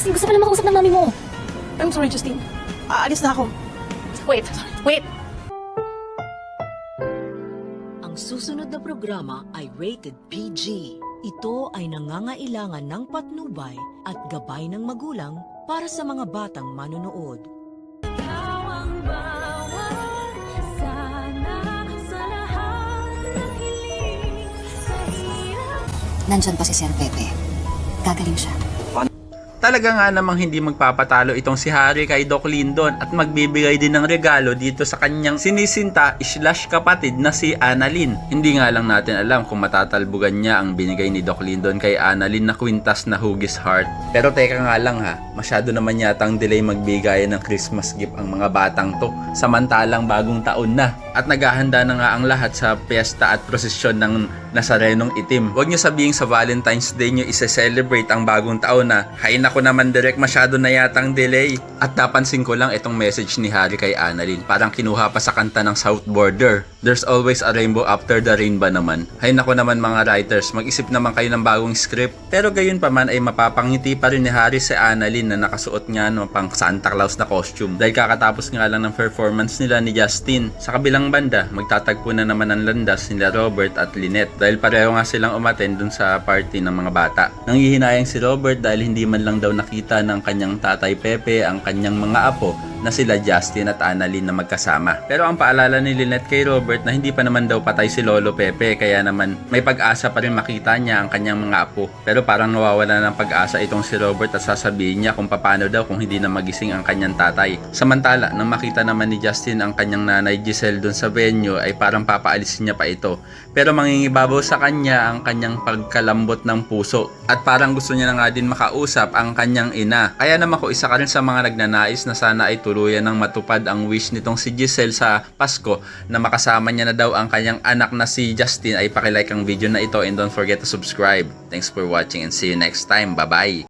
Justin, gusto pala makausap ng mami mo. I'm sorry, Justine. Aalis na ako. Wait. Ang susunod na programa ay rated PG. Ito ay nangangailangan ng patnubay at gabay ng magulang para sa mga batang manonood. Nandyan pa si Sir Pepe. Gagaling siya. Talaga nga namang hindi magpapatalo itong si Harry kay Doc Lyndon at magbibigay din ng regalo dito sa kanyang sinisinta / kapatid na si Annalyn. Hindi nga lang natin alam kung matatalbugan niya ang binigay ni Doc Lyndon kay Annalyn na kwintas na Hugis Heart. Pero teka nga lang ha, masyado naman yatang delay magbigayan ng Christmas gift ang mga batang to. Samantalang bagong taon na at naghahanda na nga ang lahat sa piyesta at prosesyon ng Nazarenong Itim. Huwag niyo sabihin sa Valentine's Day niyo isa-celebrate ang bagong taon na hay nako naman direct masyado na yatang delay. At napansin ko lang itong message ni Harry kay Annalyn, parang kinuha pa sa kanta ng South Border. There's always a rainbow after the rain ba naman? Hay nako naman mga writers, mag-isip naman kayo ng bagong script. Pero gayon pa man ay mapapangiti pa rin ni Harry si Annalyn na nakasuot nga no pang Santa Claus na costume. Dahil kakatapos nga lang ng performance nila ni Justin. Sa kabilang banda, magtatagpo na naman ang landas nila Robert at Lynette dahil pareho nga silang umattend dun sa party ng mga bata. Nanghihinayang si Robert dahil hindi man lang daw nakita ng kanyang tatay Pepe ang kanyang mga apo na sila Justin at Annalyn na magkasama. Pero ang paalala ni Lynette kay Robert na hindi pa naman daw patay si Lolo Pepe kaya naman may pag-asa pa rin makita niya ang kanyang mga apo. Pero parang nawawala ng pag-asa itong si Robert at sasabihin niya kung paano daw kung hindi na magising ang kanyang tatay. Samantala, nang makita naman ni Justin ang kanyang nanay Giselle dun sa venue ay parang papaalisin niya pa ito. Pero mangingibabaw sa kanya ang kanyang pagkalambot ng puso at parang gusto niya na nga din makausap ang kanyang ina. Kaya naman ko isa ka rin sa mga nagnanais na sana ay tuluyan ng matupad ang wish nitong si Giselle sa Pasko na makasama niya na daw ang kanyang anak na si Justin. Ay pakilike ang video na ito and don't forget to subscribe. Thanks for watching and see you next time. Bye bye!